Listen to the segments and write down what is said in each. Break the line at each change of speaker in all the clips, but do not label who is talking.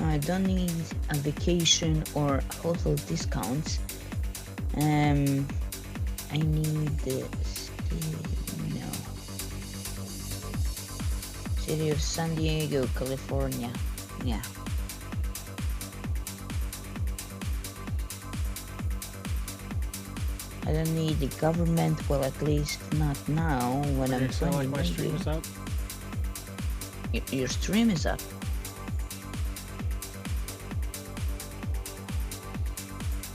I don't need a vacation or hotel discounts. I need the city of San Diego, California. Yeah. I don't need the government, well, at least not now when I'm
so like my stream is up?
Your stream is up.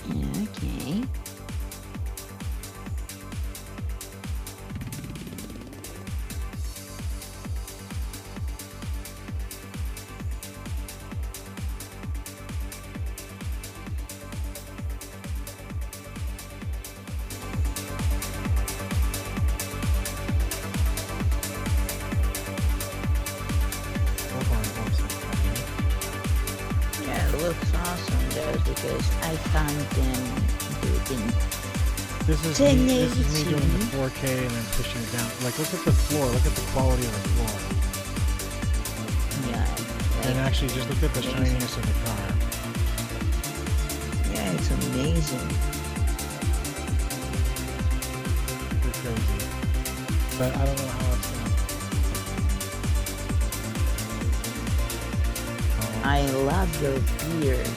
Okay. Looks awesome just because I can't do it in
this is me doing the 4K and then pushing it down. Like, look at the floor, look at the quality of the floor.
Yeah. Like,
and actually just look at the shininess of the car.
Yeah, it's amazing.
It's crazy. But I don't know how it's gonna.
I love your beard.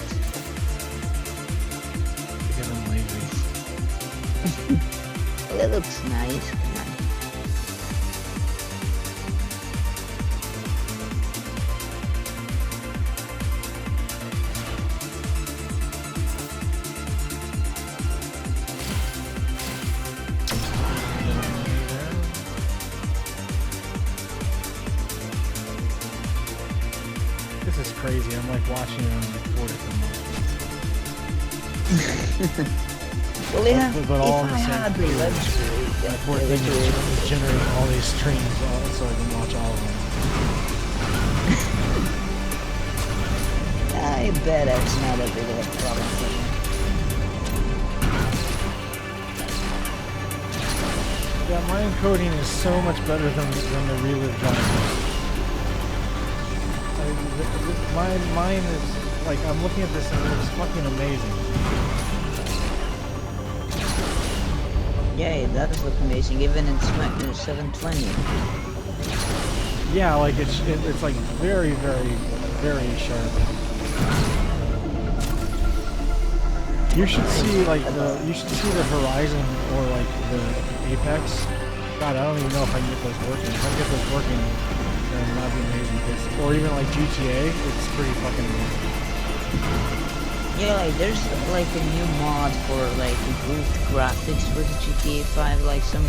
Because I'm lazy.
Well, it looks nice. Come on. This
is crazy. I'm like watching it on like 4 different modes.
Well, yeah,
but all
if I had the luxury,
my poor thing is generating all these streams so I can watch all of them.
I bet that's not a big of a problem for you.
Yeah, my encoding is so much better than the relive drivers. Mine is like, I'm looking at this and it looks fucking amazing.
Yeah, it does look amazing, even in 720.
Yeah, like it's like very, very, very sharp. You should see like the horizon or like the apex. God, I don't even know if I can get those working. If I can get those working, then that'd be amazing. Or even like GTA, it's pretty fucking amazing.
Yeah, like there's like a new mod for like improved graphics for the GTA 5. Like some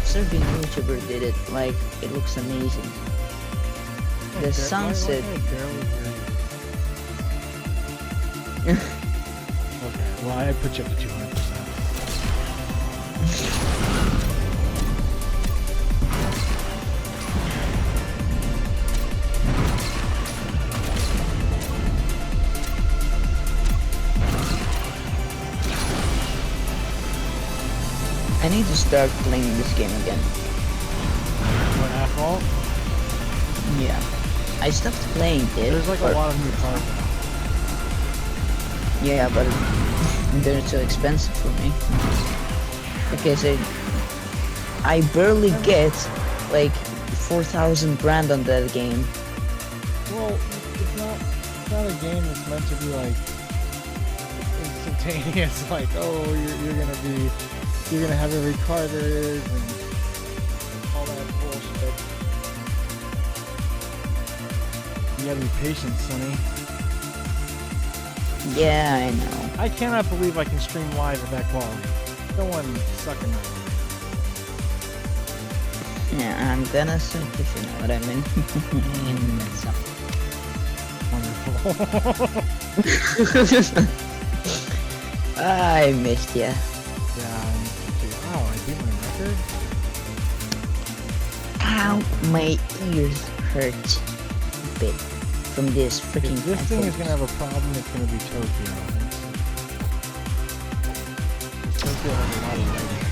Serbian YouTuber did it. Like it looks amazing. The sunset.
Okay, well I put you up to 200%.
I need to start playing this game again.
What, Asphalt?
Yeah. I stopped playing it.
There's like a lot of new cars now.
Yeah, but they're too expensive for me. Okay, so I barely get like 4,000 grand on that game.
Well, it's not a game that's meant to be like instantaneous. Like, oh, you're gonna have every car there is and all that bullshit. You gotta be patient, Sonny.
Yeah, I know.
I cannot believe I can stream live at that quality. No one sucking that.
Yeah, I'm gonna suck if you know what I mean.
Wonderful.
I missed ya.
Yeah, I missed you too. Wow, I beat my record?
Ow, my ears hurt a bit from this freaking
If this thing is gonna have a problem, it's gonna be Tokyo. Tokyo has a lot of lighting.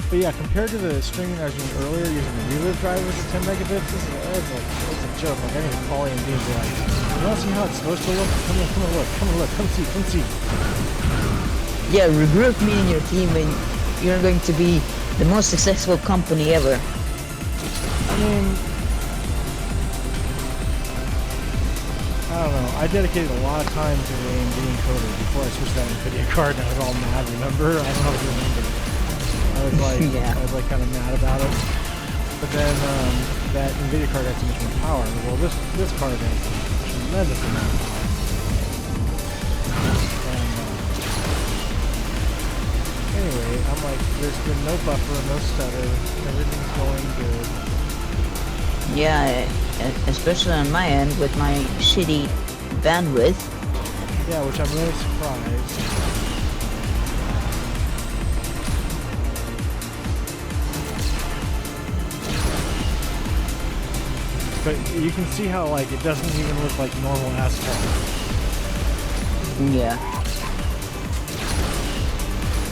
But yeah, compared to the streaming I was doing earlier using the relive drivers at 10 megabits, this is it's a joke. Like I need to call AMD and be like, you want to see how it's supposed to look? Come and look, come see.
Yeah, regroup me in your team and you're going to be the most successful company ever.
I mean, I don't know. I dedicated a lot of time to the AMD encoder before I switched that NVIDIA card and I was all mad, remember? I don't know if you remember. I was like,
yeah.
I was like kind of mad about it. But then that NVIDIA card had so much more power. Well, this card has a tremendous amount of power. And anyway, I'm like, there's been no buffer, no stutter, everything's going good.
Yeah, especially on my end with my shitty bandwidth.
Yeah, which I'm really surprised. But you can see how like it doesn't even look like normal Asphalt.
Yeah.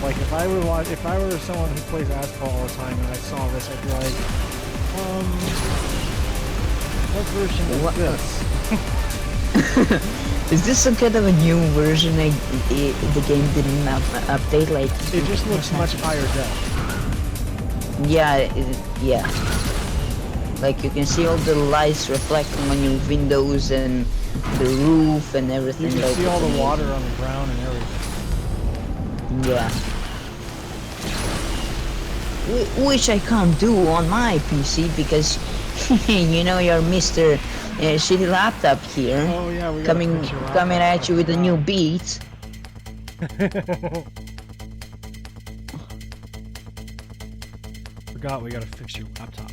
Like if I were someone who plays Asphalt all the time and I saw this, I'd be like, what version is this?
Is this some kind of a new version? Like the game didn't update? Like
it just looks much higher depth.
Yeah, yeah. Like you can see all the lights reflecting on your windows and the roof and everything.
You can
like
see all the water on the ground and everything.
Yeah. Which I can't do on my PC because you know your Mr. Shitty laptop here.
Oh yeah, we
coming at you with a new beat.
Forgot we gotta fix your laptop.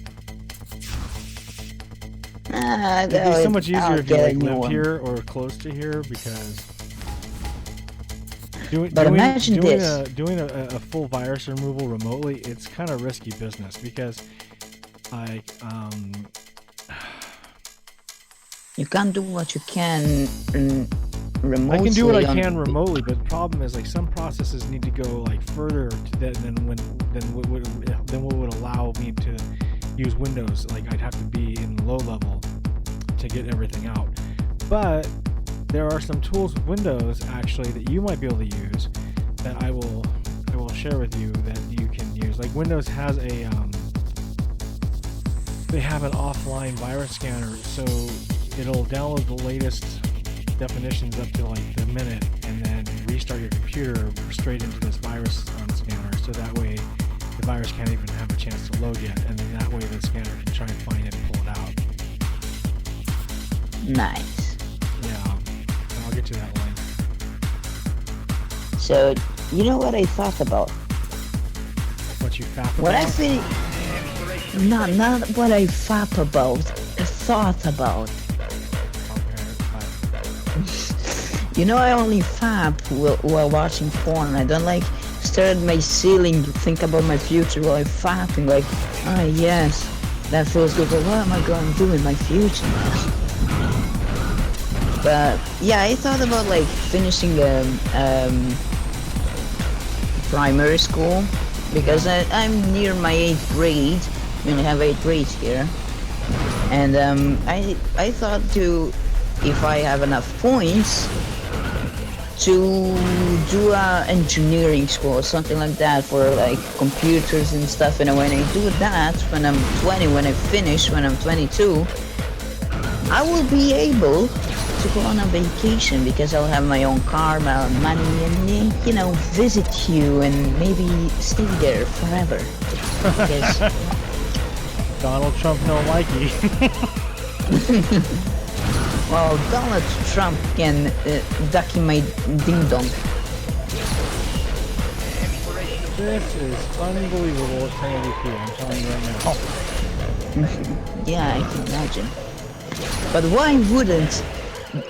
It'd
be so much easier if you like lived here or close to here because doing a full virus removal remotely, it's kind of risky business because like
you can't do what you can remotely.
I can do what I can remotely, but the problem is like some processes need to go like further than what would allow me to use Windows. Like I'd have to be in low level to get everything out. But there are some tools with Windows actually that you might be able to use that I will share with you that you can use. Like Windows has a they have an offline virus scanner, so it'll download the latest definitions up to like the minute and then restart your computer straight into this virus scanner, so that way the virus can't even have a chance to load yet, and then that way the scanner can try and find it and pull it out.
Nice.
Yeah, I'll get you that link.
So, you know what I thought about?
What you thought about?
What I think... Not what I thought about. I thought about. Okay, you know, I only fap while watching porn. I don't like stare at my ceiling, think about my future while I'm fapping. Like, ah, yes, that feels good. But what am I going to do in my future? But yeah, I thought about like finishing primary school because I'm near my 8th grade. We only have 8 grades here, and I thought to, if I have enough points, to do a engineering school or something like that for like computers and stuff. And when I do that, when I'm 20, when I finish, when I'm 22, I will be able to go on a vacation because I'll have my own car, my own money, and you know, visit you and maybe stay there forever. Because
Donald Trump don't like you.
well, Donald Trump can duck in my ding dong.
This is unbelievable what 1080p, I'm telling you right now.
Yeah, I can imagine. But why wouldn't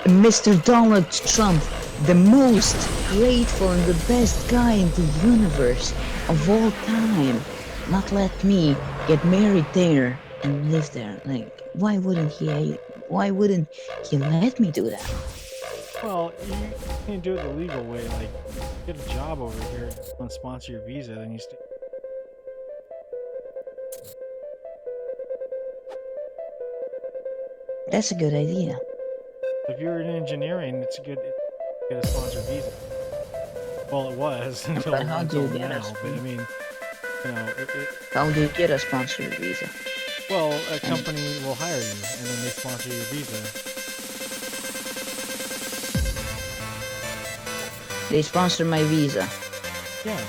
Mr. Donald Trump, the most grateful and the best guy in the universe of all time, not let me get married there and live there? Like, why wouldn't he let me do that?
Well, you can't do it the legal way. Like, get a job over here and sponsor your visa, then you stay.
That's a good idea.
If you're in engineering, it's a good to get a sponsored visa. Well, it was until
But how do you get
now.
us?
But I mean, you know,
How do you get a sponsored visa?
well, a company will hire you, and then they sponsor your visa.
They sponsor my visa.
Yeah.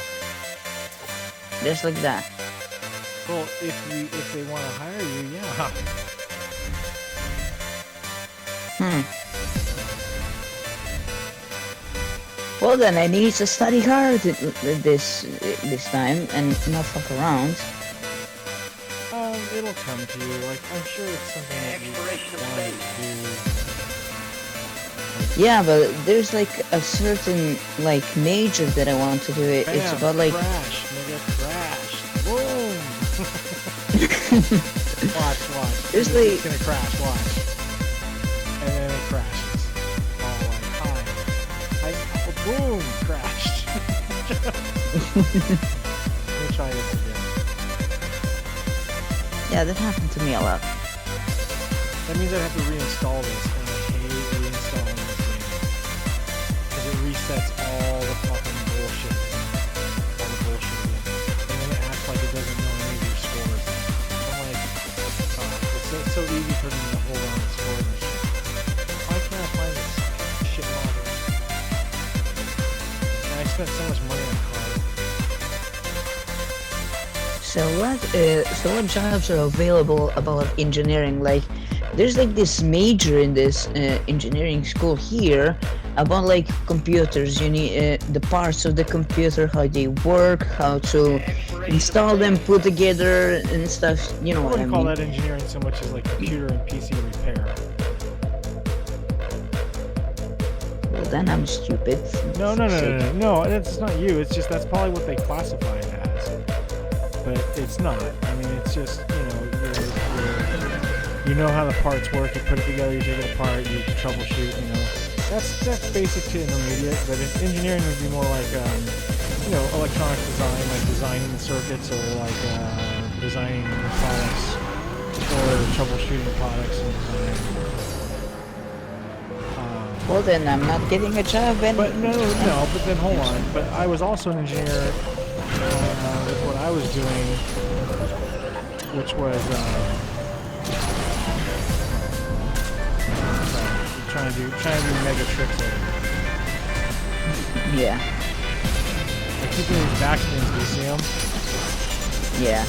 Just like that.
Well, if they want to hire you, yeah.
Well then, I need to study hard this time and not fuck around.
It'll come to you. Like, I'm sure it's something that you want to do.
Yeah, but there's like a certain like major that I want to do. It's about like
crash, nigga, crash. Boom. Watch.
There's
it's gonna crash. Watch. And then it crashes. Oh, like hi. Boom, crashed. Let me try this again.
yeah, that happened to me a lot.
That means I have to reinstall this, and I hate reinstalling this game. Because it resets all the fucking bullshit. All the bullshit again. And then it acts like it doesn't know any of your scores. I'm like, it's so easy for me to hold on to scores and shit. Why can't I find this shit model? And I spent so much money on cars.
So what jobs are available about engineering? Like, there's like this major in this engineering school here about like computers. You need the parts of the computer, how they work, how to install them, put together and stuff. You know
I
what I
wouldn't call
mean?
that engineering so much as like computer and PC repair.
Well, then I'm stupid.
No, that's not you. It's just that's probably what they classify it as. But it's not. I mean, it's just, you know how the parts work. You put it together, you take it apart, you troubleshoot. That's basic to intermediate. But engineering would be more like electronic design, like designing the circuits, or like designing products, or troubleshooting products and design.
Well, then I'm not getting a job.
But no. But then hold on. But I was also an engineer with what I was doing, which was trying to do mega tricks over.
Yeah.
I keep doing these backspins. Do you see them?
Yeah.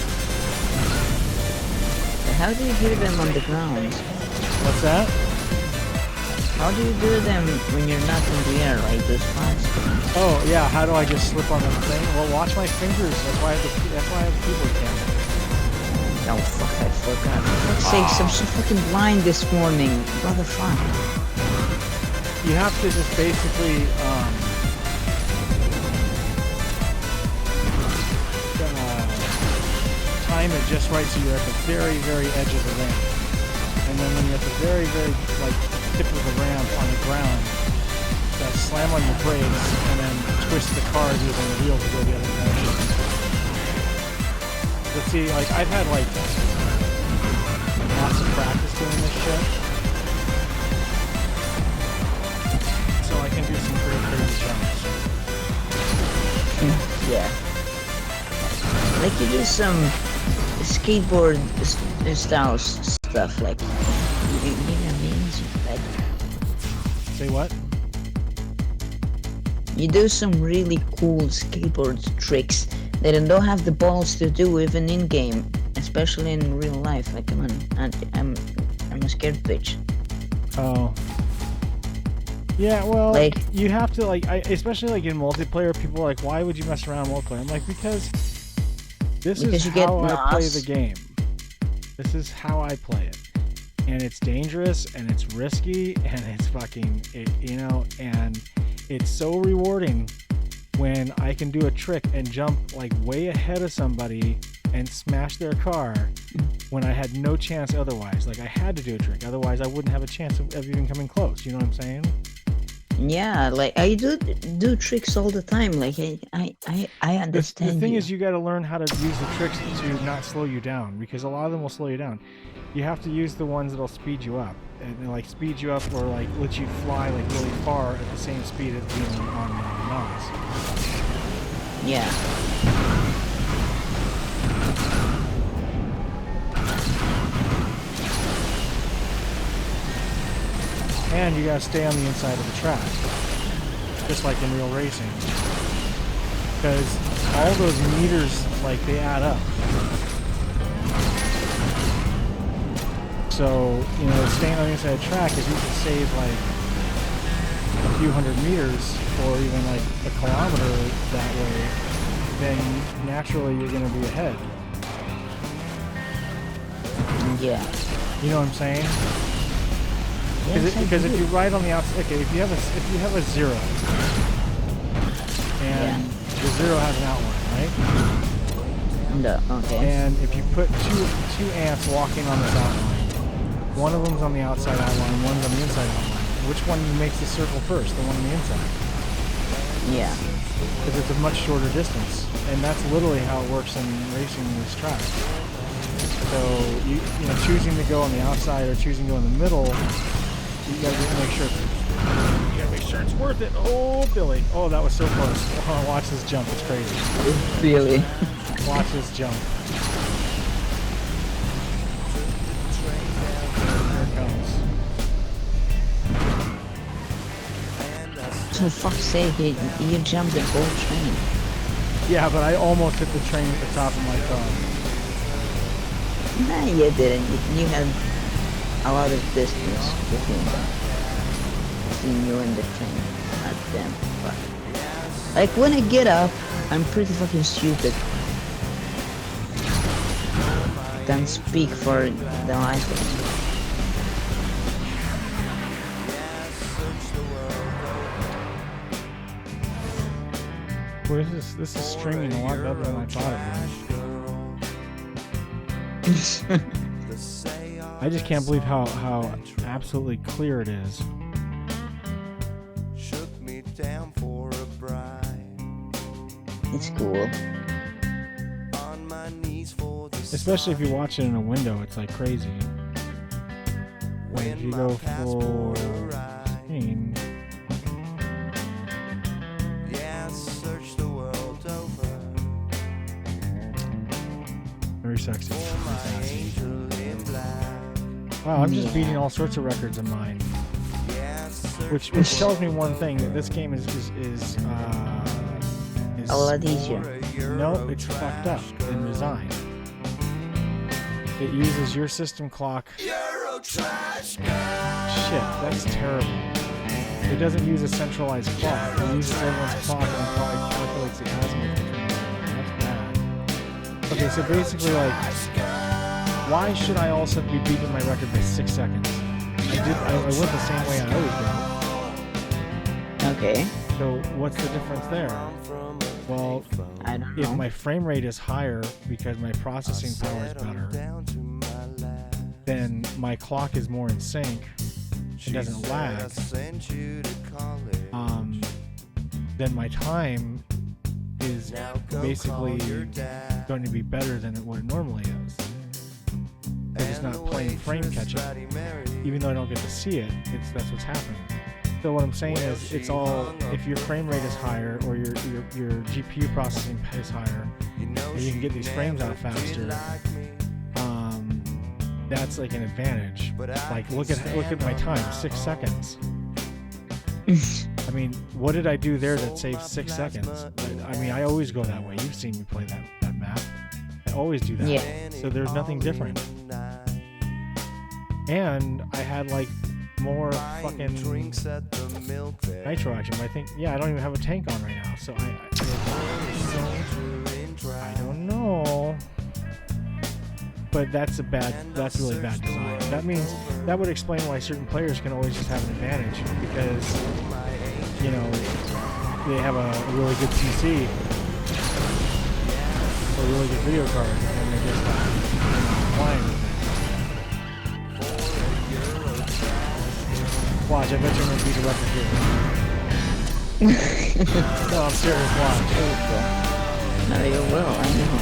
How do you do them on the ground?
What's that?
How do you do them when you're not in the air, like those spots?
Oh yeah, how do I just slip on the thing? Well, watch my fingers. That's why I have a keyboard camera.
Oh fuck, I forgot. For fuck's sakes, I'm so fucking blind this morning. What the fuck?
You have to just basically time it just right so you're at the very, very edge of the ramp. And then when you're at the very, very tip of the ramp on the ground, slam on your brakes and then twist the car using the wheel to go the other direction. But see, I've had lots of practice doing this shit, so I can do some pretty crazy jumps.
Yeah. Like you do some skateboard style stuff, like you know what I mean? Like,
say what?
You do some really cool skateboard tricks that I don't have the balls to do even in game, especially in real life. Like, come on, I'm a scared bitch.
Oh. Yeah, well,
like,
you have to especially like in multiplayer. People are like, why would you mess around in multiplayer? I'm like, because this is how I play the game. This is how I play it, and it's dangerous and it's risky and it's fucking and it's so rewarding when I can do a trick and jump like way ahead of somebody and smash their car when I had no chance otherwise. Like I had to do a trick, otherwise I wouldn't have a chance of even coming close. You know what I'm saying?
Yeah, like I do tricks all the time. Like I understand.
The thing is, you got to learn how to use the tricks to not slow you down, because a lot of them will slow you down. You have to use the ones that'll speed you up, and it like speeds you up or like lets you fly like really far at the same speed as being on mods.
Yeah.
And you gotta stay on the inside of the track, just like in real racing, because all those meters, like, they add up. So, you know, staying on the inside of the track, if you can save like a few hundred meters or even like a kilometer that way, then naturally you're gonna be ahead.
Yeah.
You know what I'm saying?
Yes,
Because if you ride on the outside, okay, if you have a zero, and the zero has an outline, right?
No, okay.
And if you put two ants walking on this outline, one of them's on the outside outline, one's on the inside outline. Which one makes the circle first? The one on the inside.
Yeah.
Because it's a much shorter distance, and that's literally how it works in racing this track. So you know, choosing to go on the outside or choosing to go in the middle, you gotta make sure it's worth it. Oh, Billy! Oh, that was so close. Oh, watch this jump. It's crazy.
Billy.
Watch this jump. Here it comes.
For fuck's sake, you jumped the whole train.
Yeah, but I almost hit the train at the top of my car.
Nah, you didn't. You had a lot of distance between you and the train. God damn. Fuck. Like, when I get up, I'm pretty fucking stupid. Can't speak for the life of me.
Well, this is streaming a lot better than I thought it would. I just can't believe how absolutely clear it is.
It's cool.
Especially if you watch it in a window, it's like crazy. Like if you go full screen. Very sexy. Wow, I'm just beating all sorts of records of mine. Which tells me one thing, that this game is
A lot easier.
No, it's fucked up in design. It uses your system clock. Shit, that's terrible. It doesn't use a centralized clock. It uses everyone's clock and it probably calculates the azimuth between them. That's bad. Okay, so basically, like, why should I also be beating my record by 6 seconds? I went the same way I always go.
Okay.
So what's the difference there? Well,
I don't
if
know.
my frame rate is higher because my processing power is better, then my clock is more in sync. It doesn't lag. Then my time is basically going to be better than what it normally is. It's just not playing frame catch up. Even though I don't get to see it, that's what's happening. So what I'm saying is, it's all, if your frame rate is higher or your GPU processing is higher, and you can get these frames out faster, that's like an advantage. Like, look at my time, 6 seconds. I mean, what did I do there that saved 6 seconds? I mean, I always go that way. You've seen me play that map. I always do that.
Yeah.
So there's nothing different. And I had like more fucking nitro action, but I think, yeah, I don't even have a tank on right now, so I don't know. But that's really bad design. That means, that would explain why certain players can always just have an advantage, because, you know, they have a really good PC or a really good video card, and they're just flying with it. Watch, I bet you're going to beat a record here. No, I'm serious, watch.
No, you will, I know.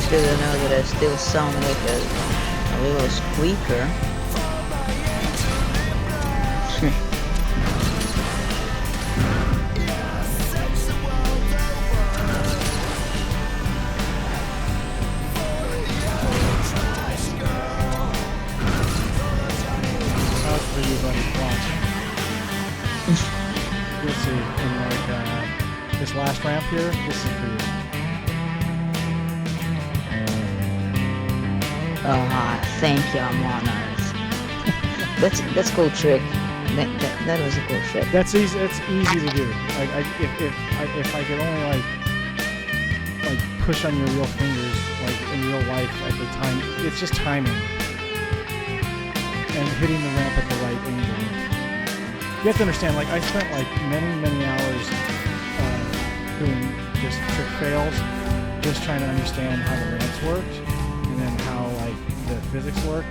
it's good to know that I still sound like a little squeaker.
That's for you, buddy. Watch. You'll see. In like this last ramp here, this is for you.
Thank you, I'm honored. That's cool trick. That was a cool trick.
That's easy. It's easy to do. Like if I could only like push on your real fingers, like in real life at the time, it's just timing and hitting the ramp at the right angle. You have to understand. Like I spent like many hours doing just trick fails, just trying to understand how the ramps worked, and then how like the physics worked.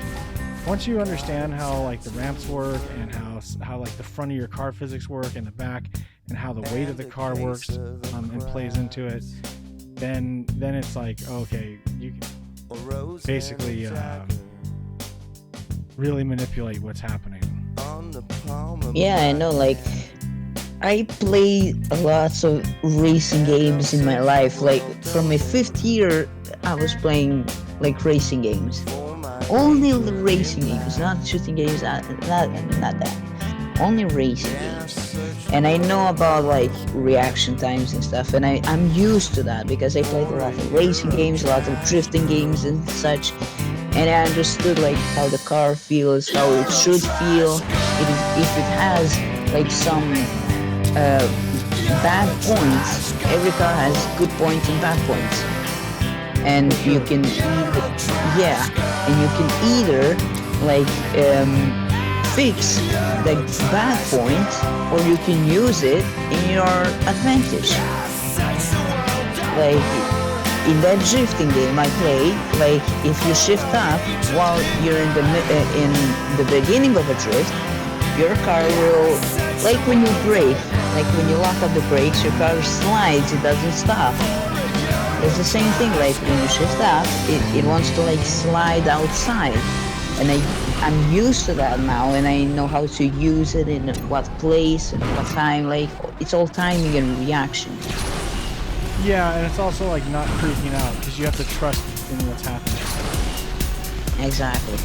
Once you understand how like the ramps work and how like the front of your car physics work and the back and how the weight of the car works and plays into it, then it's like, okay, you can basically really manipulate what's happening.
Yeah, I know. Like I play lots of racing games in my life. Like from my 5th year, I was playing like racing games. Only the racing games, not shooting games, not that. Only racing games. And I know about like reaction times and stuff, and I'm used to that because I played a lot of racing games, a lot of drifting games and such. And I understood like how the car feels, how it should feel, if it has like some bad points. Every car has good points and bad points. And you can either like fix the bad point, or you can use it in your advantage. Like in that drifting game I play, like if you shift up while you're in the beginning of a drift, your car will, like when you brake, like when you lock up the brakes, your car slides, it doesn't stop. It's the same thing, like when you shift up, it wants to like slide outside. And I'm used to that now, and I know how to use it in what place and what time, like it's all timing and reaction.
Yeah, and it's also like not freaking out, because you have to trust in what's happening.
Exactly.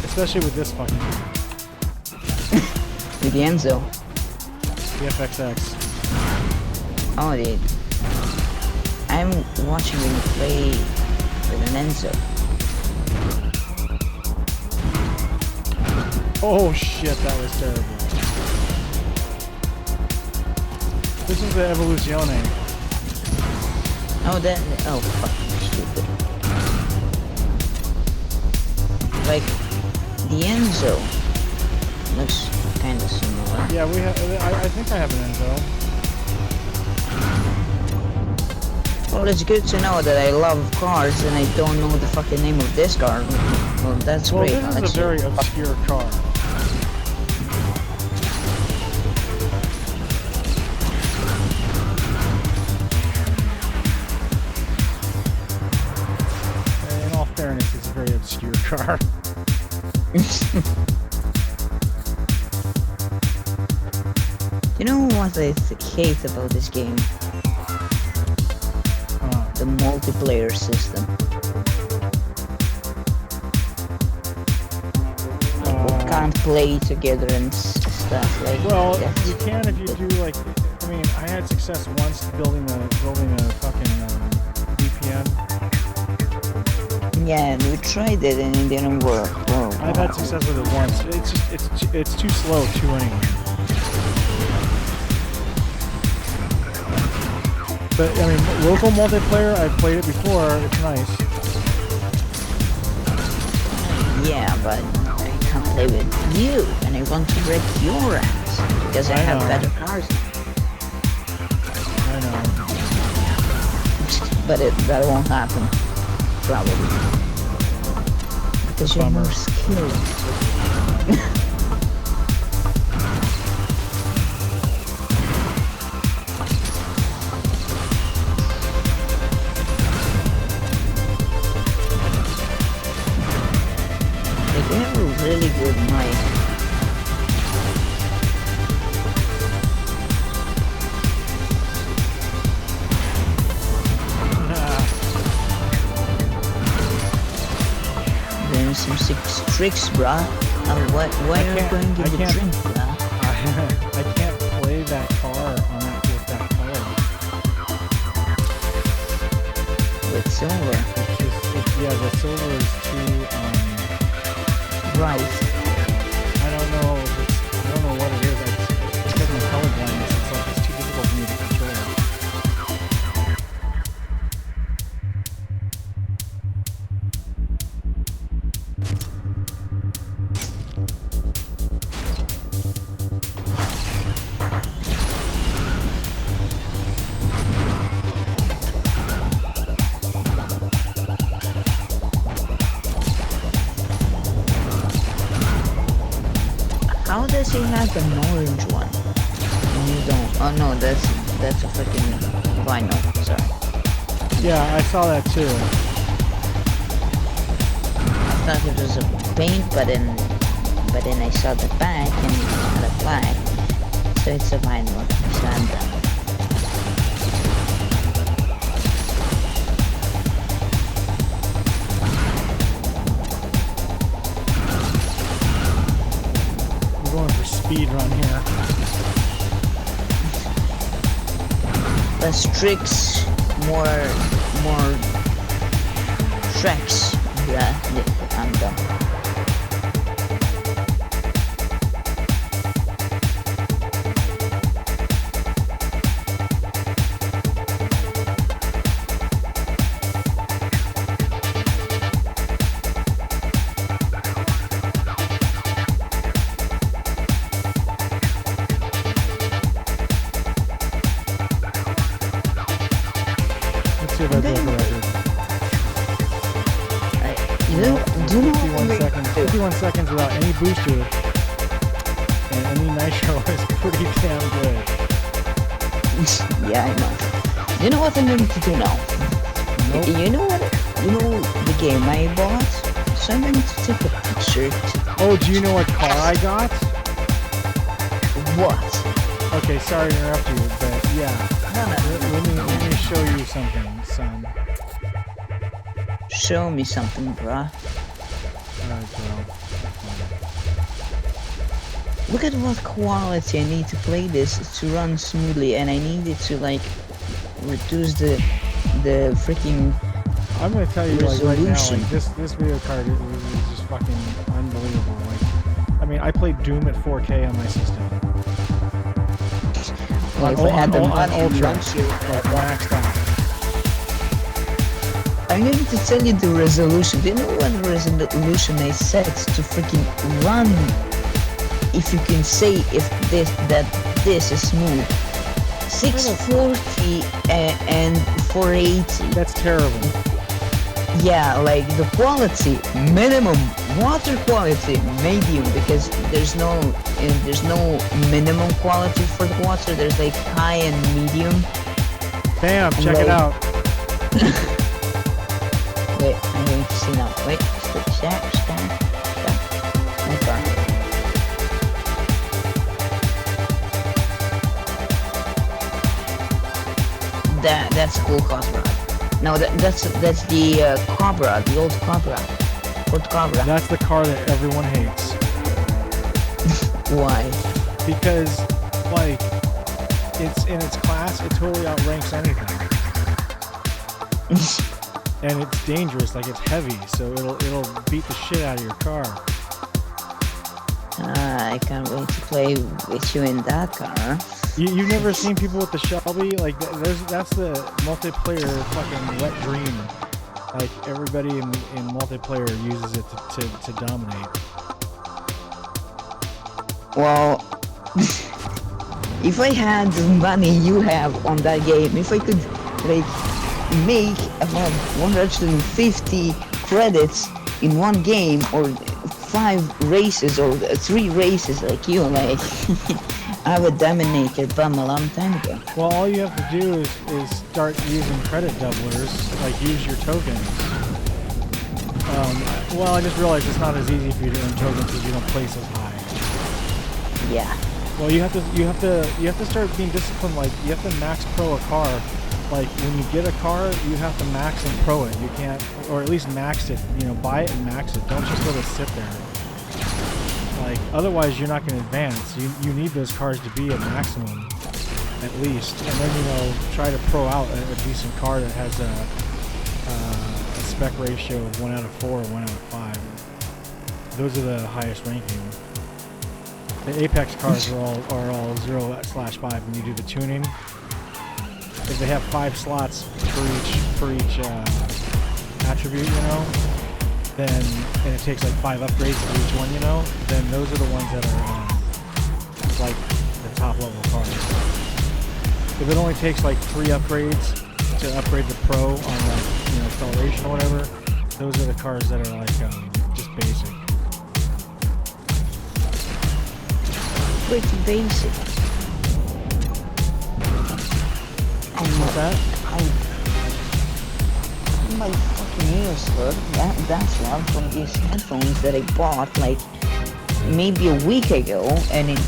Especially with this fucking
With the Enzo.
The FXX.
Oh, dude. I'm watching when you play with an Enzo.
Oh shit, that was terrible. This is the Evoluzione.
Oh, fucking stupid. Like, the Enzo looks kind of similar.
Yeah, I think I have an Enzo.
Well, it's good to know that I love cars and I don't know the fucking name of this car. Well, that's great.
Well, this is a very obscure car. In all fairness, it's a very obscure car.
You know what I hate about this game? The multiplayer system. Like we can't play together and stuff like that.
Well, you can if you do like. I mean, I had success once building a fucking VPN.
Yeah, we tried it and it didn't work. Oh,
I've had success with it once. It's too slow too anyway. But I mean, local multiplayer, I've played it before. It's nice.
Yeah, but I can't play with you, and I want to wreck your ass because I have better cars.
I know.
But that won't happen, probably, because you're more skilled. really good mic. Doing some sick tricks, bruh. Why are you going to the drink, bruh?
I can't play that car on that with that color.
With silver.
Yeah, the silver is too
Right.
I don't know what it is. It's because of my color blindness. It's like it's too difficult for me to control.
How does he have an orange one? And you don't. Oh no, that's a freaking vinyl. Sorry.
Yeah, I saw that too.
I thought it was a paint, but then I saw the back and it's not a black, so it's a vinyl. So I'm done.
Going for speed run here.
Less tricks, more tracks. Yeah, I'm done.
See if I broke a record.
Do you know
51 seconds without any booster and any nitro is pretty damn good.
Yeah, I know. You know what I'm going to do now?
Nope.
You know what? You know the game I bought? So I'm going to take a picture.
Oh, do you know what car I got?
What?
Okay, sorry to interrupt you, but yeah.
No.
Let me show you something, son.
Show me something, bruh.
Alright, bro.
Look at what quality I need to play this to run smoothly, and I need it to like reduce the freaking
I'm gonna tell you like right now,
resolution.
like this video card is just fucking unbelievable. Like, I mean, I played Doom at 4K on my system.
Well, if I had the money,
Ultra,
once you
like maxed out.
I'm going to tell you the resolution. Do you know what resolution I set to freaking run? If you can say if this is smooth. 640 and 480.
That's terrible.
Yeah, like the quality minimum, water quality medium, because there's no minimum quality for the water. There's like high and medium.
Bam,
And
check it
like-
out.
Wait, I'm going to see now. Wait, stop. Okay. That's a cool Cobra. No, that's the Cobra, the old Cobra. Ford Cobra.
That's the car that everyone hates.
Why?
Because, like, it's in its class, it totally outranks anything. And it's dangerous, like it's heavy, so it'll beat the shit out of your car.
I can't wait to play with you in that car.
You've never seen people with the Shelby? Like, that's the multiplayer fucking wet dream. Like, everybody in multiplayer uses it to dominate.
Well, if I had the money you have on that game, if I could, like, make about 150 credits in one game, or 5 races, or 3 races like you, like, I would dominate your bum a long time ago.
Well, all you have to do is start using credit doublers, like use your tokens. Well, I just realized it's not as easy for you to encode them because you don't place as high.
Yeah.
Well, you have to start being disciplined. Like you have to max pro a car. Like when you get a car, you have to max and pro it. You can't, or at least max it. You know, buy it and max it. Don't just let it sit there. Like otherwise, you're not going to advance. You need those cars to be at maximum, at least, and then try to pro out a decent car that has a spec ratio of 1 out of 4 or 1 out of 5. Those are the highest ranking. The Apex cars are all 0/5 when you do the tuning. If they have 5 slots for each attribute, then and it takes like 5 upgrades for each one, then those are the ones that are like the top level cars. If it only takes like 3 upgrades to upgrade the pro on like acceleration or whatever, those are the cars that are like just basic.
Pretty basic.
What's that?
My fucking ears hurt. That's one from these headphones that I bought like maybe a week ago, and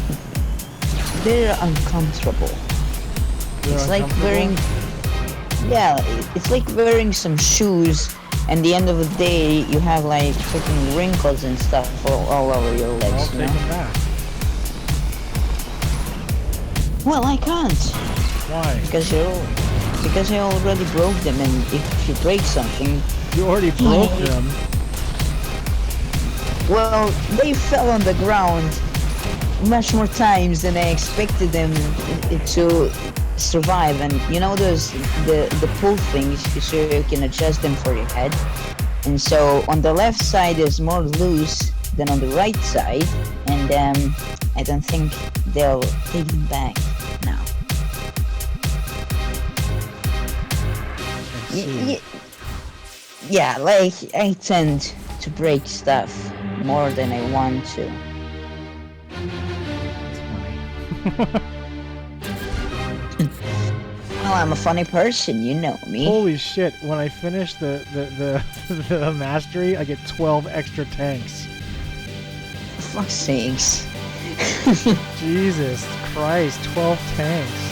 they're uncomfortable. It's like wearing, it's like wearing some shoes, and at the end of the day you have like fucking wrinkles and stuff all over your legs.
I'll take them back.
Well, I can't.
Why?
Because I already broke them, and if you break something...
You already broke them?
Well, they fell on the ground much more times than I expected them to survive, and those the pull things so you can adjust them for your head, and so on the left side is more loose than on the right side, and I don't think they'll take them back now. Yeah, like I tend to break stuff more than I want to.
That's funny.
Well, I'm a funny person, you know me.
Holy shit, when I finish the mastery, I get 12 extra tanks.
For fuck's sakes.
Jesus Christ, 12 tanks.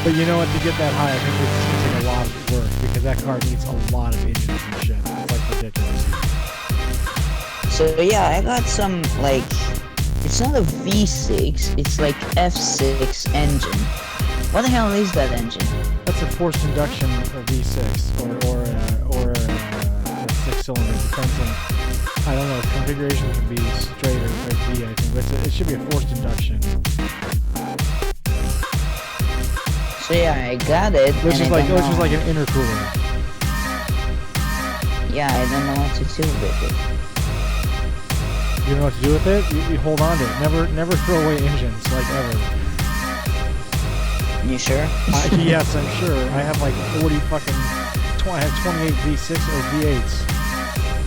But you know what, to get that high, I think it's going to take a lot of work, because that car needs a lot of engines and shit. It's like ridiculous.
So yeah, I got some, like, it's not a V6, it's like F6 engine. What the hell is that engine?
That's a forced induction V6, or a 6-cylinder, depends on, I don't know, configuration can be straight or V, I think, but it should be a forced induction.
So yeah, I got it.
Which is like an intercooler.
Yeah, I don't know what to do with it.
You don't know what to do with it? You hold on to it. Never throw away engines, like ever.
You sure?
Yes, I'm sure. I have like 40 fucking... I have 28 V6 or V8s.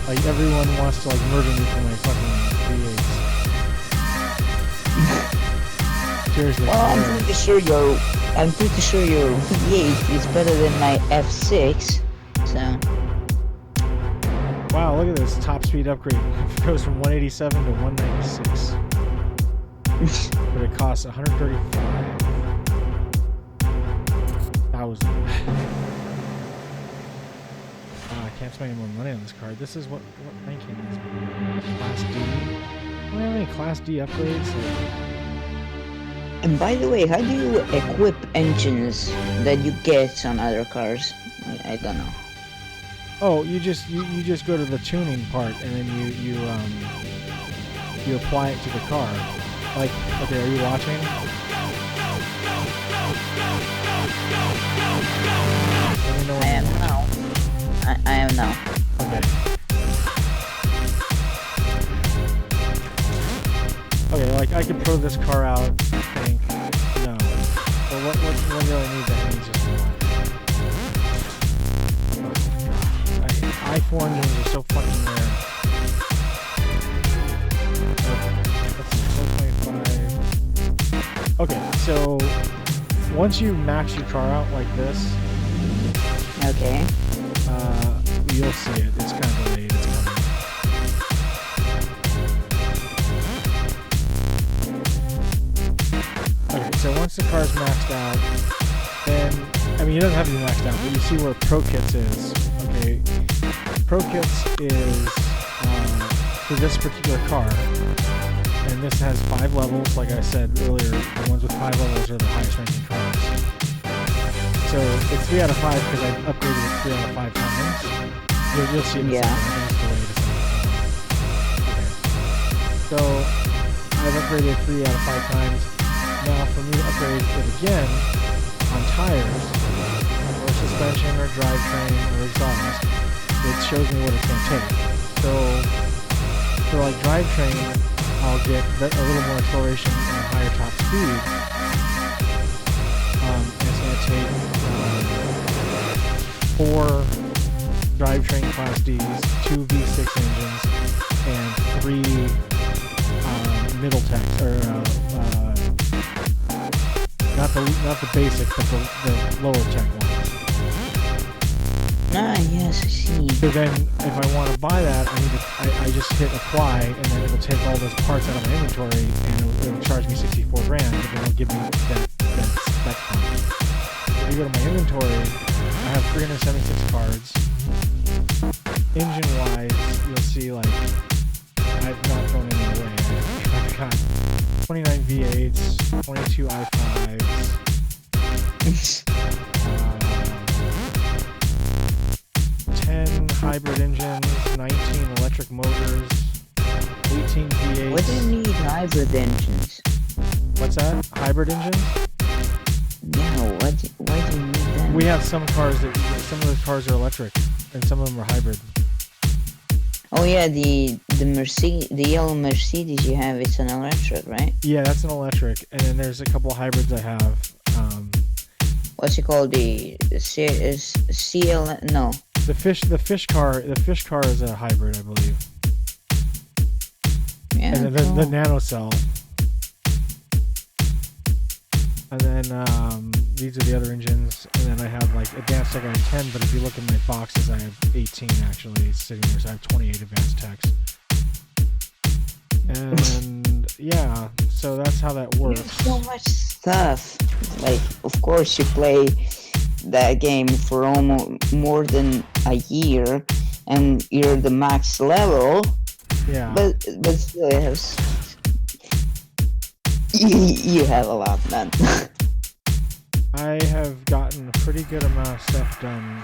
Like everyone wants to like murder me for my fucking V8s. Seriously.
Well, I'm pretty sure your V8 is better than my F6, so...
Wow, look at this top speed upgrade. It goes from 187 to 196. But it costs 135,000. I can't spend any more money on this card. This is what ranking is. Class D. Do we have any Class D upgrades?
And by the way, how do you equip engines that you get on other cars? I don't know.
Oh, you just go to the tuning part and then you apply it to the car. Like, okay, are you watching? Let me know when
I am now. I am now.
Okay. Okay, like I could pro this car out, I think. No. But what do I need that? I need just one. I4 engines are so fucking rare. Okay, let's see, 425. Okay, so once you max your car out like this,
Okay.
you'll see it. It's kind of delayed. maxed out. Then, I mean, it doesn't have to be maxed out, but you see where Pro Kits is. Okay, Pro Kits is for this particular car, and this has 5 levels. Like I said earlier, the ones with 5 levels are the highest ranking cars. So it's 3 out of 5 because I upgraded it 3 out of 5 times. You'll see it in a second. I think it's delayed a second. Okay. So I've upgraded it 3 out of 5 times. Now for me to upgrade it again on tires, or suspension, or drivetrain, or exhaust, it shows me what it's going to take. So for like drivetrain, I'll get a little more acceleration and a higher top speed. And it's going to take 4 drivetrain Class Ds, 2 V6 engines, and 3 middle techs, or not the basic, but the lower tech ones.
Ah, yes, I see.
So then, if I want to buy that, I just hit apply, and then it'll take all those parts out of my inventory, and it'll charge me 64 grand, and then it'll give me that spec part. If you go to my inventory, I have 376 cards. Engine-wise, you'll see, like, I've not thrown any away. I've got 29 V8s, 22 i5s, 10 hybrid engines, 19 electric motors, 18 V8s.
What do you need hybrid engines?
What's that? Hybrid engines?
Yeah, why do you need them?
We have some of those cars are electric, and some of them are hybrid.
Oh yeah, the yellow Mercedes you have, it's an electric, right?
Yeah, that's an electric, and then there's a couple hybrids I have.
What's it called? The CL? No.
The fish car is a hybrid, I believe.
Yeah.
And then the nano cell. And then these are the other engines, and then I have like advanced tech. I have 10, but if you look at my boxes, I have 18 actually sitting there. So I have 28 advanced techs. And yeah, so that's how that works.
So much stuff. Like, of course, you play that game for almost more than a year, and you're the max level.
Yeah.
But still, it has. You have a lot done.
I have gotten a pretty good amount of stuff done in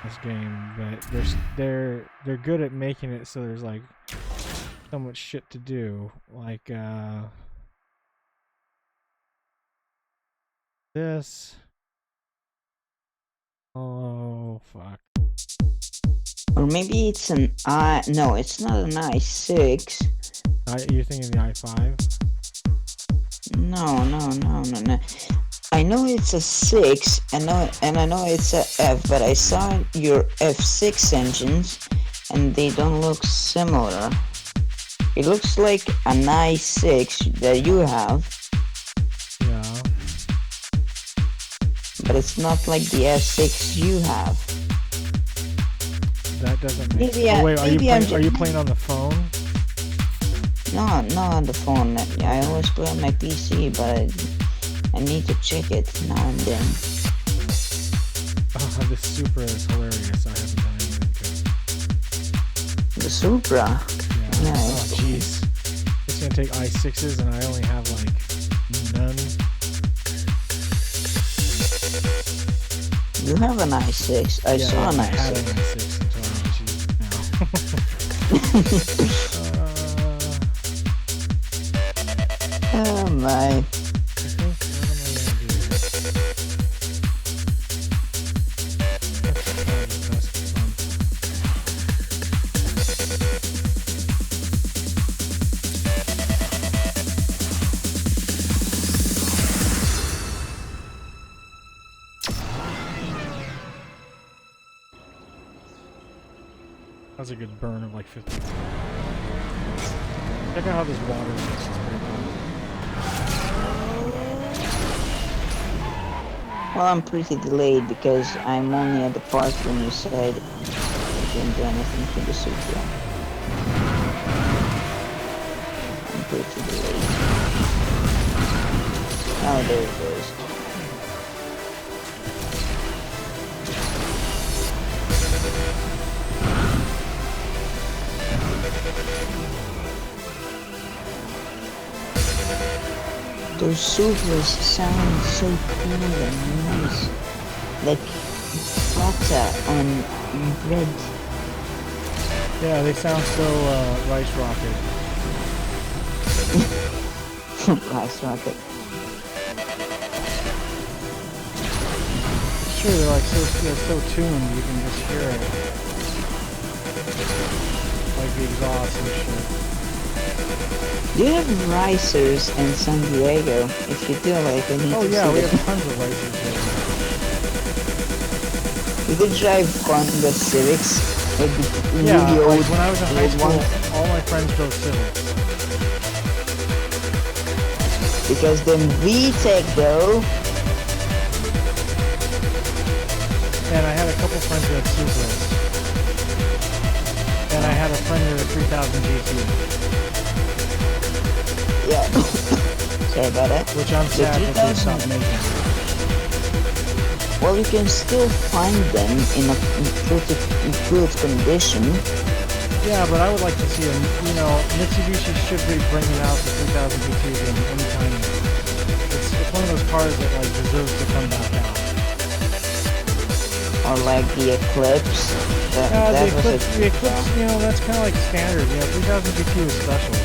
this game, but they're good at making it so there's like so much shit to do. Like this. Oh fuck.
Or maybe it's an I. No, it's not an i6.
You're thinking the i5?
No. I know it's a 6, and I know it's a F, but I saw your F6 engines, and they don't look similar. It looks like an i6 that you have.
Yeah.
But it's not like the F6 you have.
That doesn't make
Maybe
sense. Oh, wait, are you playing on the phone?
No, not on the phone. I always play on my PC, but I need to check it now and then.
Oh, the Supra is hilarious. I haven't done anything to it.
The Supra?
Yeah.
Nice.
Oh, jeez. It's gonna take i6s, and I only have like none.
You have an i6. I saw an
I had an
i6.
i6 until I just use it now.
Oh my.
I think, what am I gonna do? That's fun. That's a good burn of like 50. Check out how this water is. It's pretty cool.
Well, I'm pretty delayed because I'm only at the part when you said you didn't do anything to the Supra. I'm pretty delayed. Oh, there it goes. Those Supras sound so cool and nice. Like butter on bread.
Yeah, they sound so rice rocket.
Rice rocket.
Sure, they're like so tuned you can just hear it. Like the exhaust and shit.
Do you have ricers in San Diego? If you do, like, I need
Oh
to
yeah,
see
we
them.
have tons of racers here.
You could drive Honda Civics, like the
Yeah,
really old,
like when I was in high
old
school,
ones,
all my friends drove Civics.
because them VTEC though.
And I had a couple friends who had Supras. And I had a friend with a 3000 GT.
Yeah. Sorry about that.
Which I'm
The
sad that they
3000
stopped making.
Well, you can still find them in a pretty good condition.
Yeah, but I would like to see them, you know, Mitsubishi should be bringing out the 3000 GT again anytime. It's one of those cars that like deserves to come back out.
Or like the Eclipse.
The Eclipse, you know, that's kind of like standard. You know, 3000 GT was special.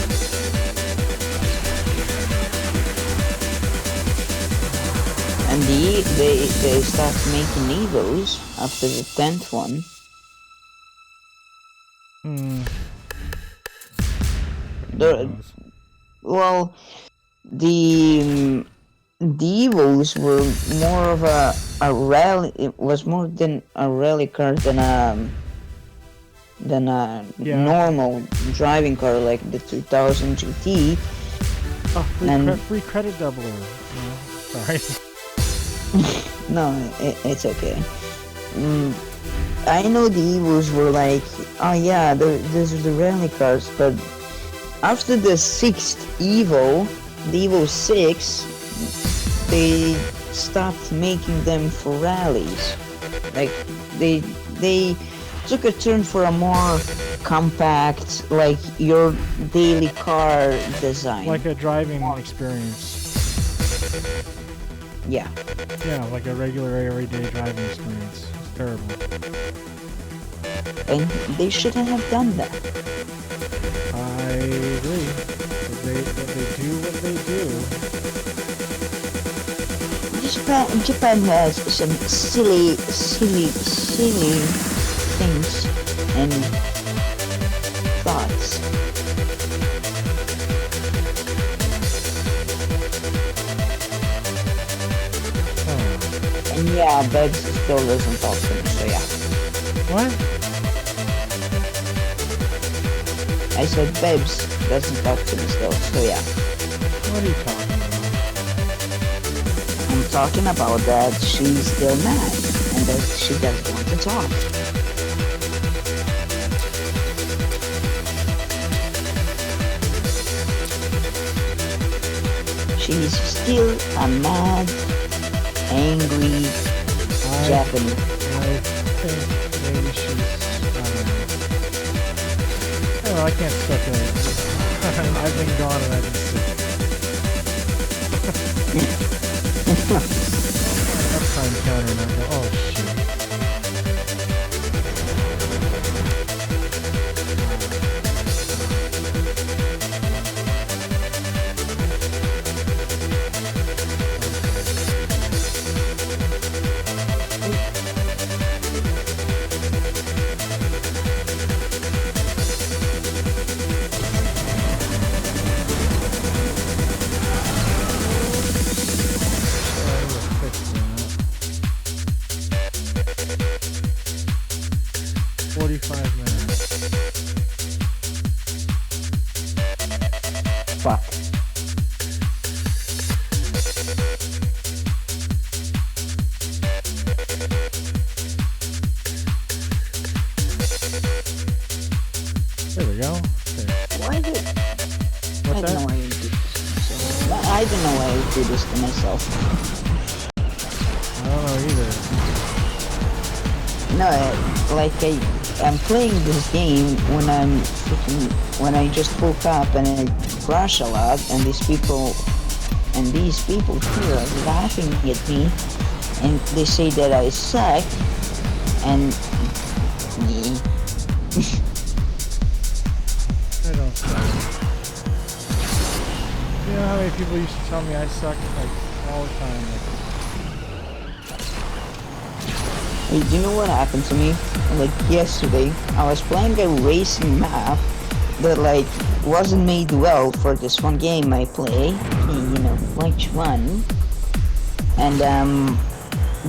And they start making Evos after the 10th one. Well, the Evos were more of a rally. It was more than a rally car than a normal driving car like the 2000 GT.
Oh, free credit doubler. No, sorry.
No, it's okay. I know the Evos were like, oh yeah, those are the rally cars, but after the 6th Evo, the Evo 6, they stopped making them for rallies. Like, they took a turn for a more compact, like your daily car design.
Like a driving experience.
Yeah.
Yeah, like a regular everyday driving experience. It's terrible.
And they shouldn't have done that.
I agree. But they do what they do.
Japan has some silly things and thoughts. And yeah, Bugs still doesn't talk to me, so yeah.
What?
I said Babes doesn't talk to me still, so yeah.
What are you talking about?
I'm talking about that she's still mad and that she doesn't want to talk. She's still a mad, angry Japanese.
I think maybe she's, I don't know, I can't speculate. I've been gone and I've been sick. That's time counter now. Oh shit.
Fuck.
There we go. Okay.
Why do
What's
I
that?
don't know why you do this. I don't know why I do this to myself.
I don't know either.
No, like I'm playing this game when I just woke up and I crash a lot, and these people and these people here are laughing at me, and they say that I suck, and yeah.
I don't suck. You know how many people used to tell me I suck, like, all the time, like...
Hey, do you know what happened to me? Like yesterday, I was playing a racing map that like wasn't made well for this one game I play, you know, which one? And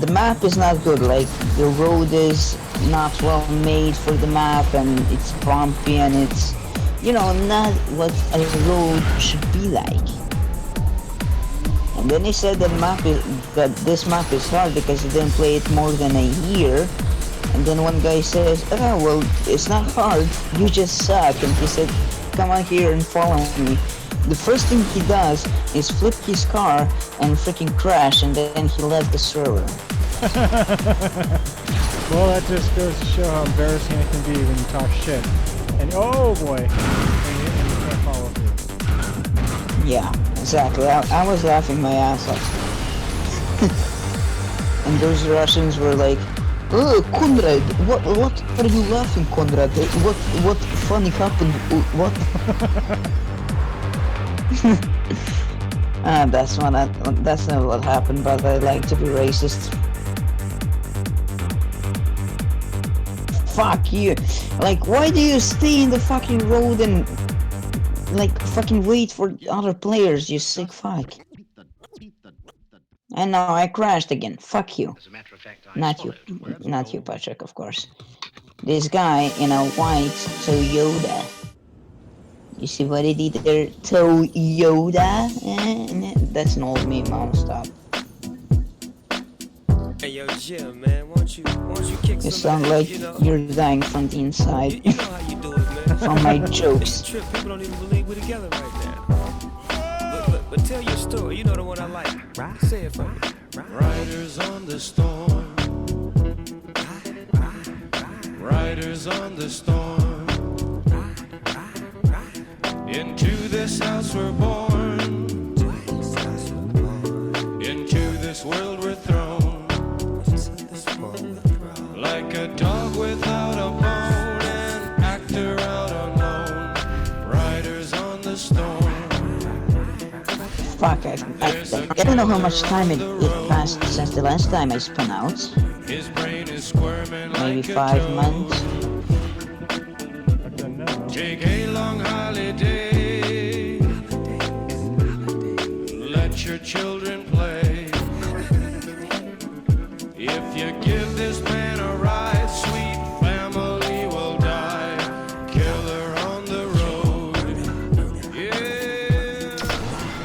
the map is not good. Like the road is not well made for the map, and it's bumpy, and it's, you know, not what a road should be like. And then he said that this map is hard because he didn't play it more than a year. And then one guy says, oh well, it's not hard, you just suck. And he said, come on here and follow me. The first thing he does is flip his car and freaking crash, and then he left the server.
Well, that just goes to show how embarrassing it can be when you talk shit. And oh boy, and you can't follow through.
Yeah, exactly. I was laughing my ass off. And those Russians were like, oh, Konrad, what are you laughing, Konrad? What funny happened? What? That's not what happened, but I like to be racist. Fuck you. Like, why do you stay in the fucking road and like fucking wait for other players, you sick fuck? And now I crashed again. Fuck you. Not you, Patrick, of course. This guy in a white Toyota. You see what he did there? Toyota? That's an old meme, I'll stop.
Hey yo, Jim, man, won't you kick
You
some
sound
ass,
like
you know?
you're dying from the inside.
You know how you do it, man.
From my jokes.
This trip, people don't even believe we're together right now. But tell your story, you know the one I like. Right? Say it for me.
Riders on the storm. Riders on the storm. Into this house we're born. Into this world we're thrown. Like a dog without a bone, an actor out alone. Riders on the storm.
Fuck, I don't know how much time it passed since the last time I spun out.
His brain is squirming
Maybe
like a
5
toad.
months.
I don't know.
Take a long holiday. Let your children play. If you give this man a ride, sweet family will die. Killer on the road. Yeah.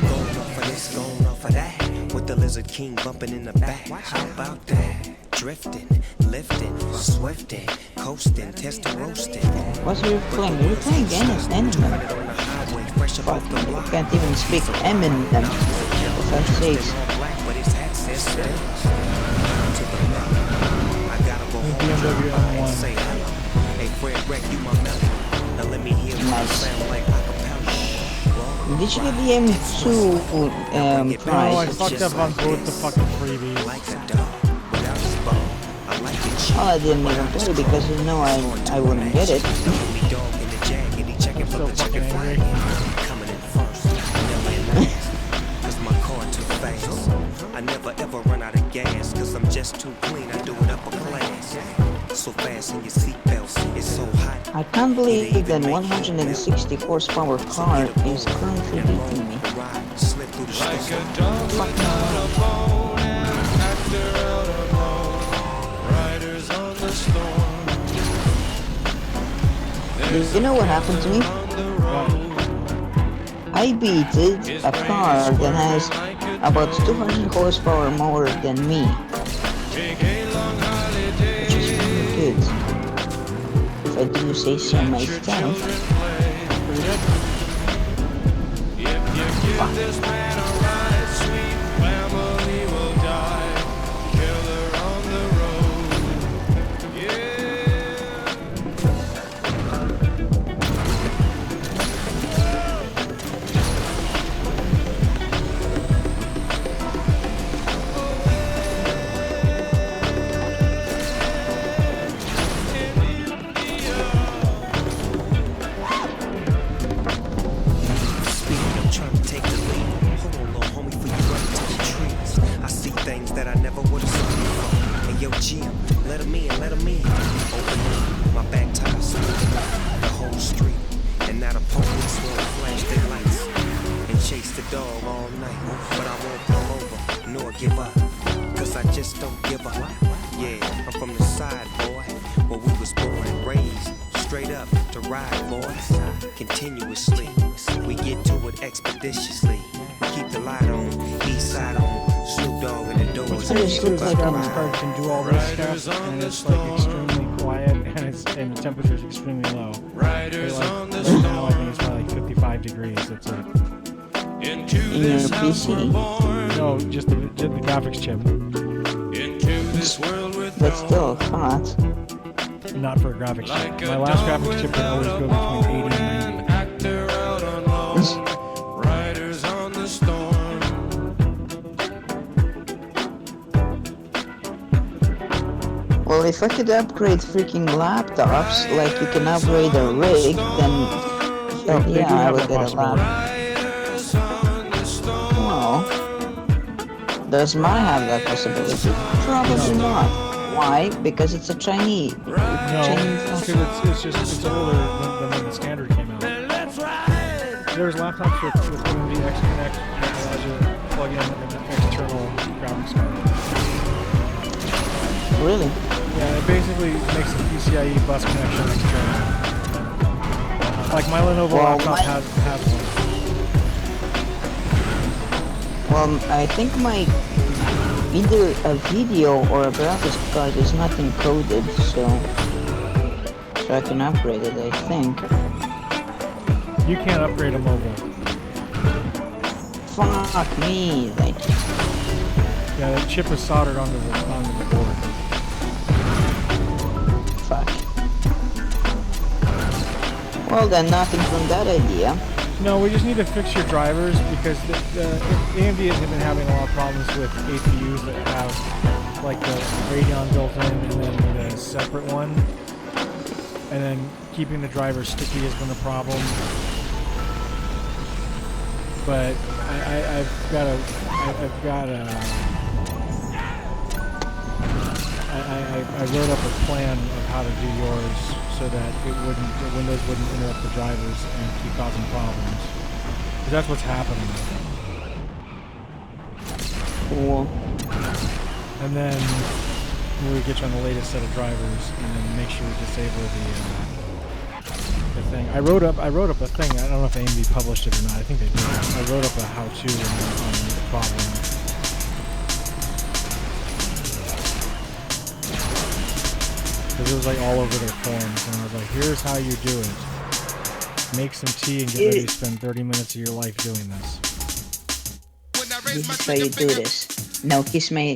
Going off of this, going off of that. With the Lizard King bumping in the back. How about that? Drifting, lifting, swifting, coasting, testing, roasting.
What are you playing? You're playing Eminem.
On the highway, fresh
Fuck,
off the
I
block.
can't even speak Eminem. For fuck's sakes.
Black, but his hat says still. To the left. I gotta go home
BMW
and
M1.
say hello. Hey, Fred Wreck, you my melody. Now let me hear what I
Nice.
sound like acapella.
Did you get the M2
No, I
prize?
fucked up on both the fucking freebies.
Like a dog without his bone. I like it cheap.
Well, I didn't even play because you know I wouldn't get it.
Me dog in the jag and he checking for
So
the chicken
fucking
fry.
angry.
Coming in first, never in last. Cause my car too fast. I never ever run out of gas. Cause I'm just too clean, I do it upper class. So fast in your seatbelts, it's so hot.
I can't believe that 160 horsepower car is currently beating me.
Slip through the
Like
storm.
a dog without a bone, an actor out alone. Riders on the storm. There's
You know what happened to me?
on the road.
I beated a car that has about 200 horsepower more than me,
Take a long
which is pretty
holiday.
good. If I do say so
Let your
myself.
children play. If you give this man a ride, sweet family will die. Killer on the road. Yeah.
straight up to ride, boys. Continuously, we get to it expeditiously. Keep the light on, east side on, Snoop Dogg in the doors.
What's nice too is that graphics card can do all this stuff, and it's like extremely quiet, and the temperature is extremely low.
Riders
Like,
on the
right now, I think
storm.
it's probably like 55 degrees. That's it.
Into
In
this
your
house we're
PC?
born.
No, just the graphics chip.
Into this world with
But still hot.
Not for a graphics chip.
like
My
a
last
dog
graphics chip would always go
without
between 80 and 90.
actor out on loan. Riders on the storm.
Well, if I could upgrade freaking laptops, like you can upgrade a rig, then hell
They do
yeah, I
have
would
that
get a
possibility.
laptop.
Riders on the storm.
Well, does mine have that possibility? Probably not. Why? Because it's a Chinese.
No,
Chinese
because it's older than when the standard came out.
Let's ride.
There's laptops with AMD X Connect that allows you to plug in an external graphics card.
Really?
Yeah, it basically makes the PCIe bus connection external. Like my Lenovo
Well,
laptop has one.
Well, I think my either a video or a graphics card is not encoded, so I can upgrade it, I think.
You can't upgrade a mobile.
Fuck me, like,
Yeah, the chip is soldered onto the board.
fuck. Well then, nothing from that idea.
No, we just need to fix your drivers because the AMD has been having a lot of problems with APUs that have like the Radeon built in and then the separate one. And then keeping the driver sticky has been a problem. But I've got I wrote up a plan of how to do yours so that Windows wouldn't interrupt the drivers and keep causing problems. Because that's what's happening.
Cool.
And then we get you on the latest set of drivers, and then make sure we disable the thing. I wrote up a thing. I don't know if AMD published it or not. I think they did. I wrote up a how-to on the problem. Because it was like all over their forums, and I was like, here's how you do it. Make some tea and get ready to spend 30 minutes of your life doing this.
This is how you do this. Now kiss my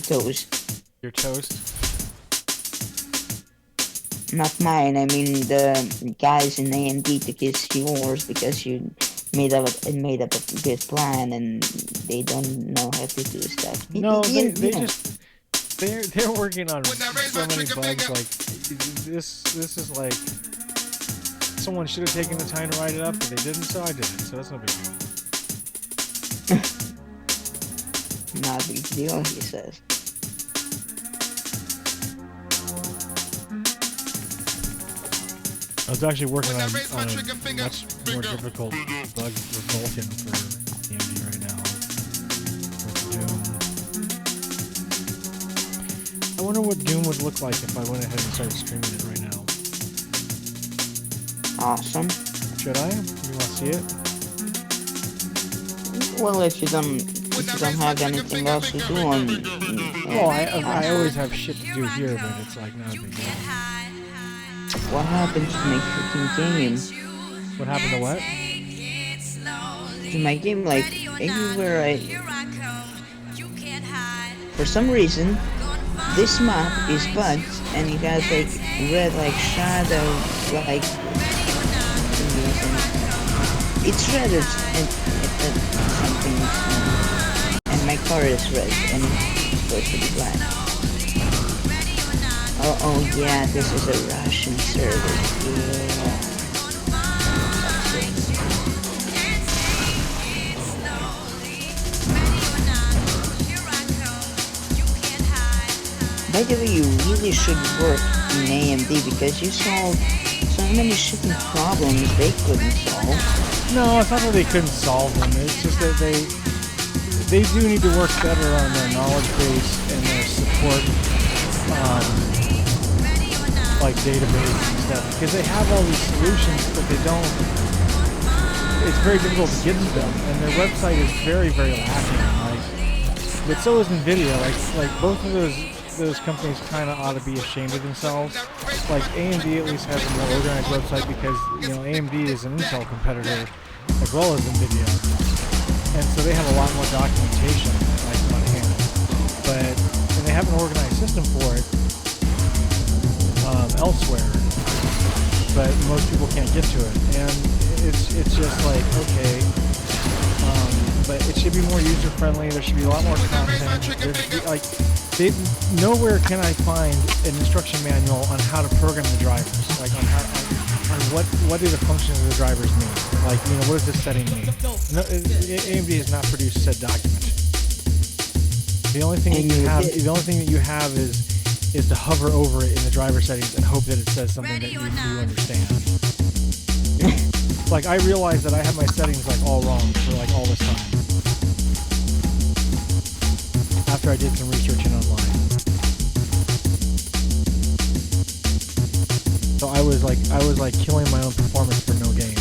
toes.
Your toast?
Not mine, I mean the guys in AMD to kiss yours because you made up a good plan and they don't know how to do stuff.
No,
You
they
know.
just they're working on so many bugs. Like this is like someone should have taken the time to write it up, but they didn't, so I did it. So that's no big deal.
Not a big deal, he says.
I was actually working on a much more difficult bug with Vulkan for AMD right now. With Doom. I wonder what Doom would look like if I went ahead and started streaming it right now.
Awesome.
Should I? You want to see it?
Well, if you don't have anything else to do on...
Well, I always have shit to do here, but it's like not a big deal.
What happened to my freaking game?
What happened to what?
To my game, like, everywhere for some reason, this map is bugged, and it has, like, red, like, shadow, like... It's red and something, and my car is red, and it's supposed to be black. Oh yeah, this is a Russian server. Yeah. By the way, you really should work in AMD because you solved so many shitty problems they couldn't solve.
No, it's not that they couldn't solve them. It's just that they do need to work better on their knowledge base and their support like database and stuff because they have all these solutions, but they don't. It's very difficult to get to them, and their website is very, very lacking. Like, but so is Nvidia. Like both of those companies kind of ought to be ashamed of themselves. Like AMD at least has a more organized website because AMD is an Intel competitor as well as Nvidia, and so they have a lot more documentation like on hand. And they have an organized system for it elsewhere, but most people can't get to it, and it's just like okay. But it should be more user friendly. There should be a lot more content. There should be, like, nowhere can I find an instruction manual on how to program the drivers, like on what do the functions of the drivers mean. Like, what does this setting mean? No, AMD has not produced said document. The only thing that you have is to hover over it in the driver settings and hope that it says something that you understand. Like, I realized that I have my settings like all wrong for like all this time. After I did some researching online. So I was like killing my own performance for no gain.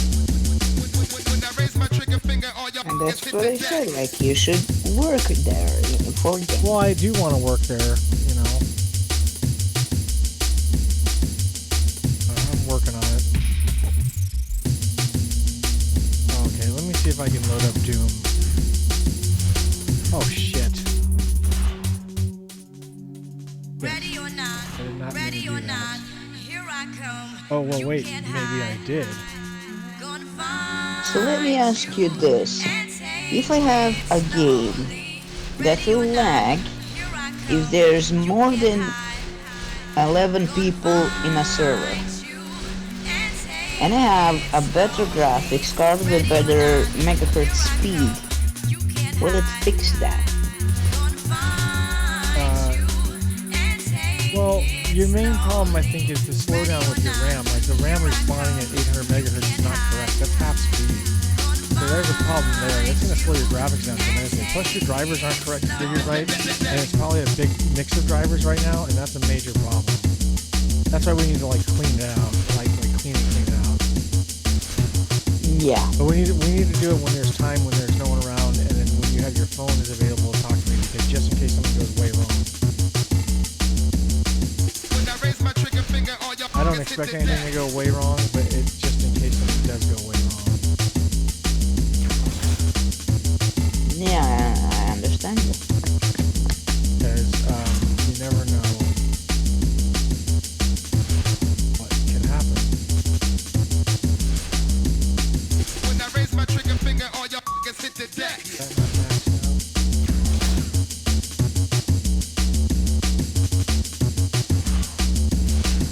And that's what I said, like you should work there for them.
Well, I do want to work there, I'm working on it. Okay, let me see if I can load up Doom. Oh shit.
Ready or not,
I did not
ready
mean to
or
do
not,
that.
here I come.
Oh, well,
You
wait,
can't
maybe I
hide.
did.
Gonna find
So let me ask you this.
and take
If I have a game that will lag
here I come.
if there's more than 11 people in a server, and I have a better graphics card with better megahertz speed, will it fix that?
Well, your main problem, I think, is the slowdown with your RAM. Like, the RAM responding at 800 megahertz is not correct. That's half speed. So there's a problem there. That's going to slow your graphics down tremendously. Plus, your drivers aren't correct figured right, and it's probably a big mix of drivers right now, and that's a major problem. That's why we need to, like, clean it out. Like clean it out.
Yeah.
But we need to do it when there's time, when there's no one around, and then when you have your phone is available to talk to me, because just in case something goes way wrong. I don't expect anything to go way wrong, but it's just in case something does go way wrong.
Yeah, I understand you.
Because you never know what can happen.
When I raise my trigger finger, all your f***ers hit the deck.
Is that not maxed out?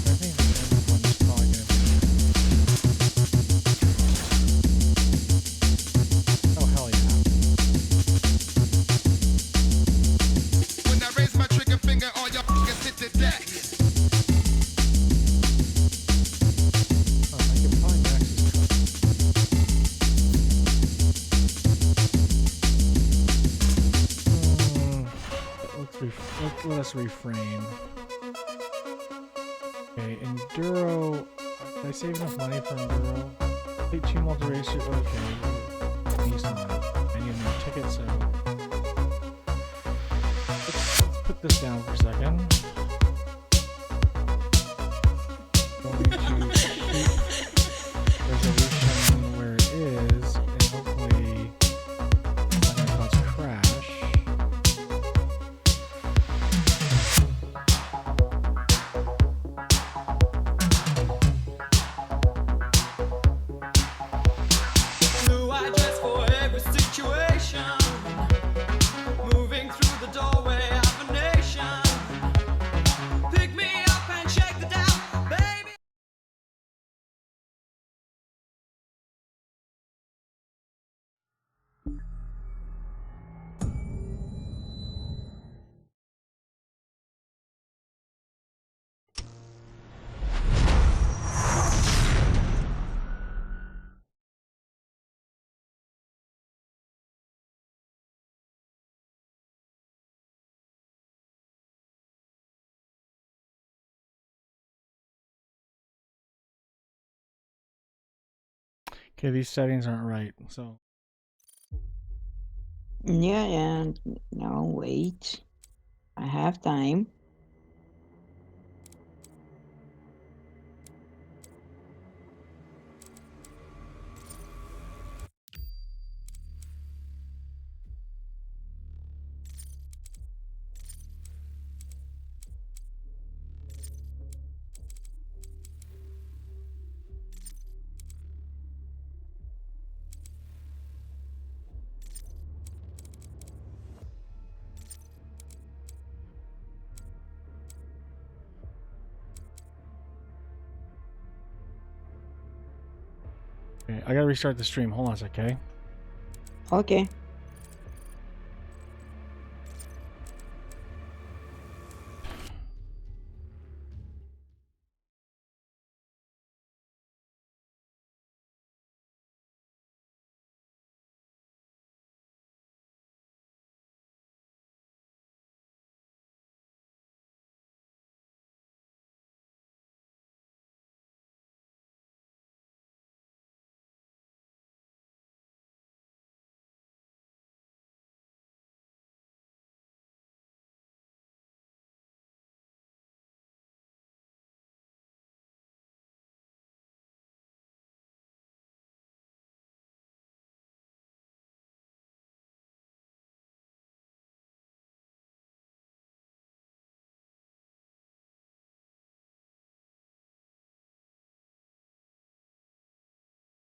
I think the end one is probably going to be... Oh, hell yeah.
When I raise my trigger finger, all your f***ers hit the deck.
Oh, I can probably max this cut. Let us reframe. Okay, Enduro. Did I save enough money for Enduro? Take 2 multi-racer. Okay. He's not. I need another ticket, so. Let's put this down for a second. Going to keep resolution where it is, and hopefully it's not going to cause a crash.
Blue eye dress for every situation, moving through the doorway of a nation.
Okay, these settings aren't right. So
Yeah, and no, wait. I have time.
okay, I gotta restart the stream. Hold on a sec, okay?
Okay.